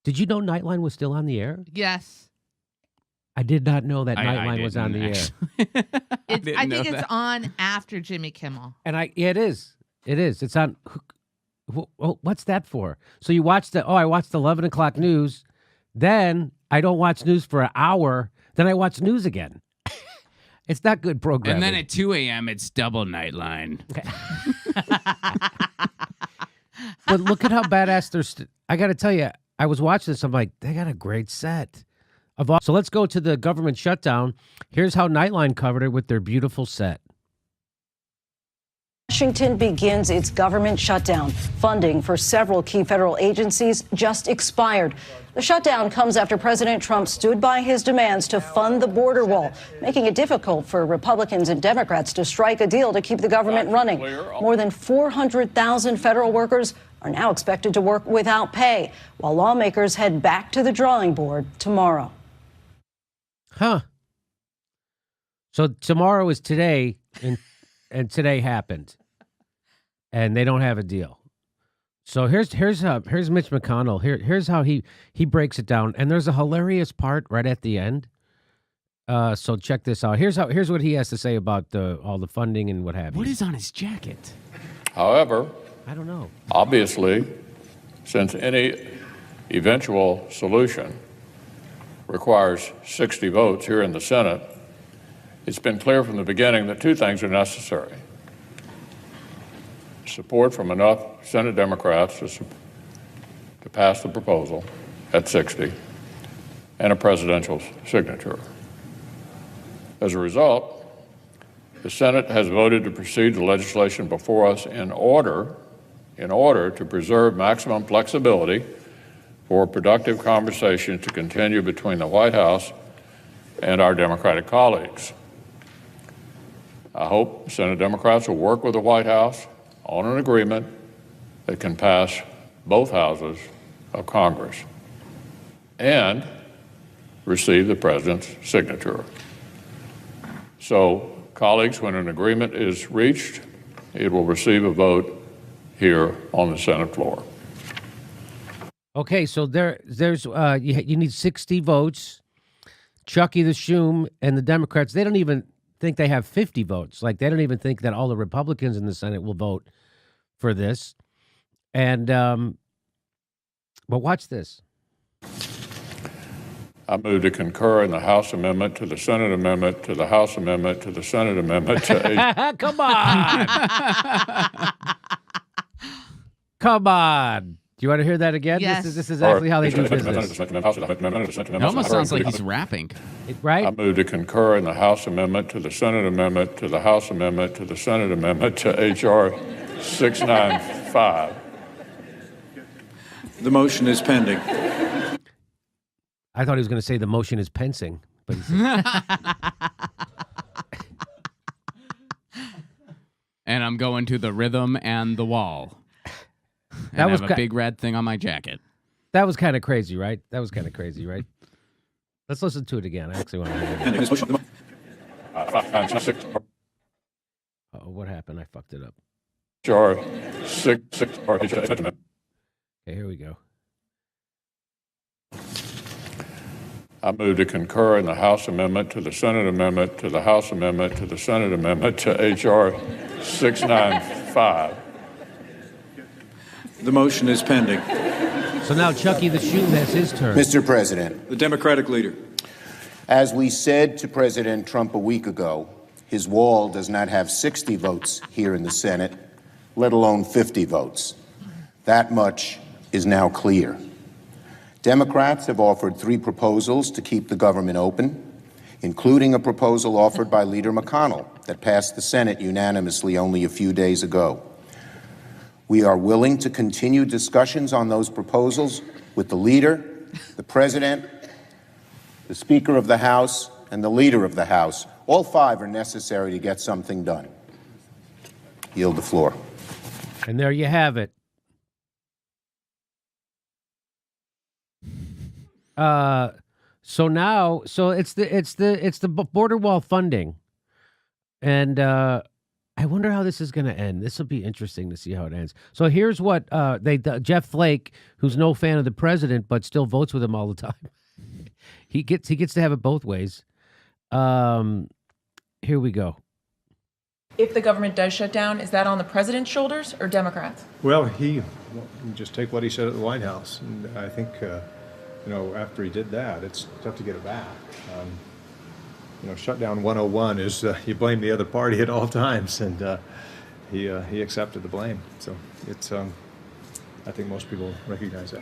Did you know Nightline was still on the air? Yes. I did not know that Nightline was on the air. I think it's on after Jimmy Kimmel. And it is. It is. It's on. What's that for? So you watched I watched 11 o'clock news. Then I don't watch news for an hour. Then I watch news again. It's not good programming. And then at 2 a.m., it's double Nightline. But look at how badass they're. I got to tell you, I was watching this. I'm like, they got a great set. So let's go to the government shutdown. Here's how Nightline covered it with their beautiful set. Washington begins its government shutdown. Funding for several key federal agencies just expired. The shutdown comes after President Trump stood by his demands to fund the border wall, making it difficult for Republicans and Democrats to strike a deal to keep the government running. More than 400,000 federal workers are now expected to work without pay, while lawmakers head back to the drawing board tomorrow. Huh. So tomorrow is today, and today happened. And they don't have a deal. So here's Mitch McConnell. Here's how he breaks it down. And there's a hilarious part right at the end. So check this out. Here's what he has to say about all the funding and what have you. What is on his jacket? However, I don't know. Obviously, since any eventual solution requires 60 votes here in the Senate, it's been clear from the beginning that two things are necessary. Support from enough Senate Democrats to pass the proposal at 60, and a presidential signature. As a result, the Senate has voted to proceed the legislation before us in order to preserve maximum flexibility for productive conversation to continue between the White House and our Democratic colleagues. I hope Senate Democrats will work with the White House on an agreement that can pass both houses of Congress and receive the president's signature. So, colleagues, when an agreement is reached, it will receive a vote here on the Senate floor. Okay, so there's you need 60 votes. Chucky the Shoom and the Democrats, they don't even think they have 50 votes. Like, they don't even think that all the Republicans in the Senate will vote for this. And but watch this. I move to concur in the House amendment to the Senate amendment to the House amendment to the Senate amendment to Come on. Come on. Do you want to hear that again? Yes. This is actually how they do business. It almost sounds like he's rapping. Right? I move to concur in the House amendment to the Senate amendment to the House amendment to the Senate amendment to H.R. 695. The motion is pending. I thought he was going to say the motion is pensing, but he said, And I'm going to the rhythm and the wall. That And was I have a big red thing on my jacket. that was kind of crazy, right? Let's listen to it again. I actually want to hear it. Oh, what happened? I fucked it up. H.R. 695. Okay, here we go. I move to concur in the House amendment to the Senate amendment to the House amendment to the Senate amendment to H.R. 695. The motion is pending. So now Chucky the Shoe has his turn. Mr. President, The Democratic leader. as we said to President Trump a week ago, his wall does not have 60 votes here in the Senate, let alone 50 votes. That much is now clear. Democrats have offered 3 proposals to keep the government open, including a proposal offered by Leader McConnell that passed the Senate unanimously only a few days ago. We are willing to continue discussions on those proposals with the leader, the president, the Speaker of the House, and the leader of the House. All 5 are necessary to get something done. Yield the floor. And there you have it. So it's the border wall funding, and I wonder how this is going to end. This will be interesting to see how it ends. So here's what Jeff Flake, who's no fan of the president but still votes with him all the time. he gets to have it both ways. Here we go. If the government does shut down, is that on the president's shoulders or Democrats? Well, you just take what he said at the White House, and I think after he did that, it's tough to get it back. Shutdown 101 is you blame the other party at all times, and he accepted the blame. So it's I think most people recognize that.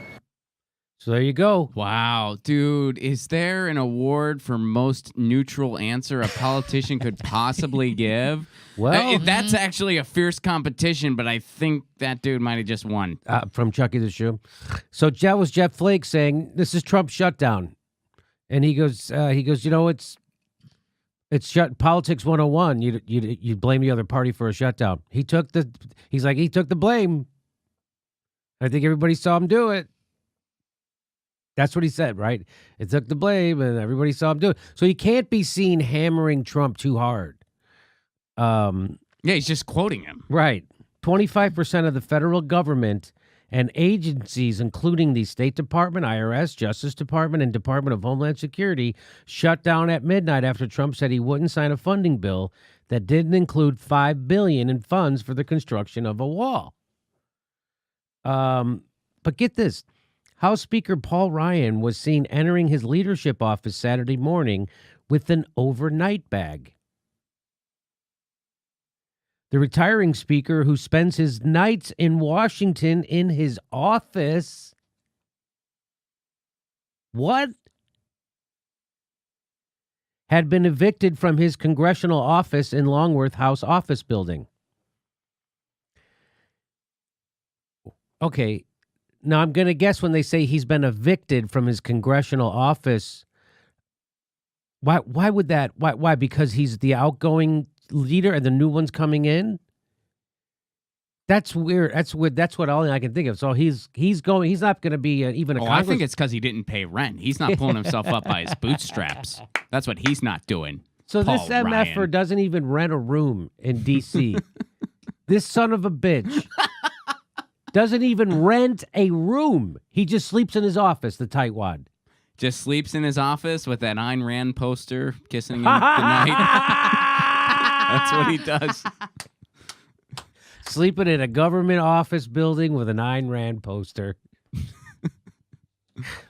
So there you go. Wow, dude, is there an award for most neutral answer a politician could possibly give? Well, that's actually a fierce competition, but I think that dude might have just won. From Chucky the Shoe. So that was Jeff Flake saying, this is Trump's shutdown. And he goes, it's politics 101. You blame the other party for a shutdown. He took the blame. I think everybody saw him do it. That's what he said, right? It took the blame, and everybody saw him do it. So he can't be seen hammering Trump too hard. Yeah, he's just quoting him. Right. 25% of the federal government and agencies, including the State Department, IRS, Justice Department, and Department of Homeland Security, shut down at midnight after Trump said he wouldn't sign a funding bill that didn't include $5 billion in funds for the construction of a wall. But get this. House Speaker Paul Ryan was seen entering his leadership office Saturday morning with an overnight bag. The retiring speaker, who spends his nights in Washington in his office, had been evicted from his congressional office in Longworth House office building. Okay. Now, I'm going to guess when they say he's been evicted from his congressional office, why would that? Why? Because he's the outgoing leader and the new one's coming in? That's weird. That's weird. That's what all I can think of. So he's going. He's not going to be even a. I think it's because he didn't pay rent. He's not pulling himself up by his bootstraps. That's what he's not doing. So Paul this MFer Ryan doesn't even rent a room in D.C. This son of a bitch doesn't even rent a room. He just sleeps in his office, the tightwad. just sleeps in his office with that Ayn Rand poster kissing him goodnight. That's what he does. Sleeping in a government office building with an Ayn Rand poster.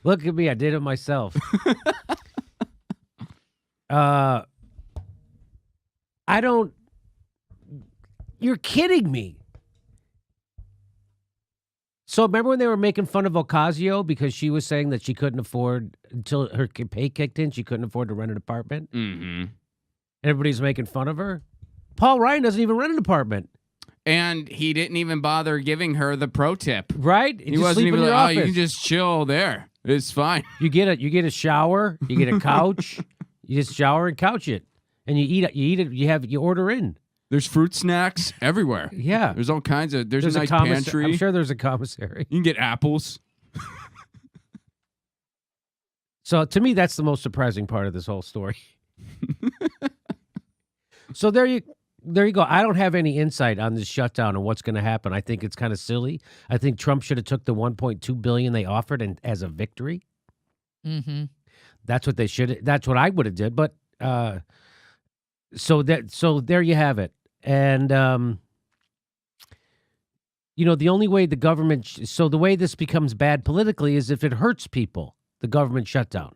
Look at me, I did it myself. I don't... You're kidding me. So remember when they were making fun of Ocasio because she was saying that she couldn't afford, until her pay kicked in, she couldn't afford to rent an apartment? Mm-hmm. Everybody's making fun of her. Paul Ryan doesn't even rent an apartment. And he didn't even bother giving her the pro tip. Right? He wasn't even like, oh, you can just chill there. It's fine. You get a shower, you get a couch, you just shower and couch it. And you eat it, you order in. There's fruit snacks everywhere. Yeah. There's all kinds of, there's a nice pantry. I'm sure there's a commissary. You can get apples. So to me, that's the most surprising part of this whole story. So there you go. I don't have any insight on this shutdown and what's going to happen. I think it's kind of silly. I think Trump should have took the $1.2 billion they offered and as a victory. Mm-hmm. That's what they should. That's what I would have did. But so there you have it. And the only way the government. So the way this becomes bad politically is if it hurts people. The government shutdown.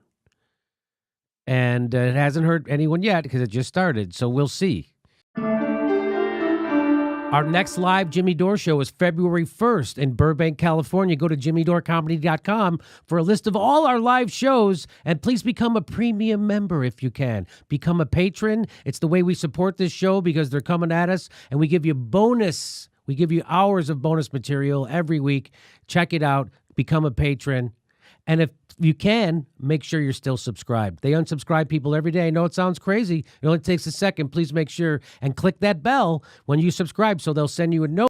And it hasn't hurt anyone yet because it just started. So we'll see. Our next live Jimmy Dore show is February 1st in Burbank, California. Go to jimmydorcomedy.com for a list of all our live shows, and please become a premium member if you can. Become a patron. It's the way we support this show because they're coming at us, and we give you bonus. We give you hours of bonus material every week. Check it out. Become a patron. And if you can, make sure you're still subscribed. They unsubscribe people every day. I know it sounds crazy. It only takes a second. Please make sure and click that bell when you subscribe so they'll send you a note.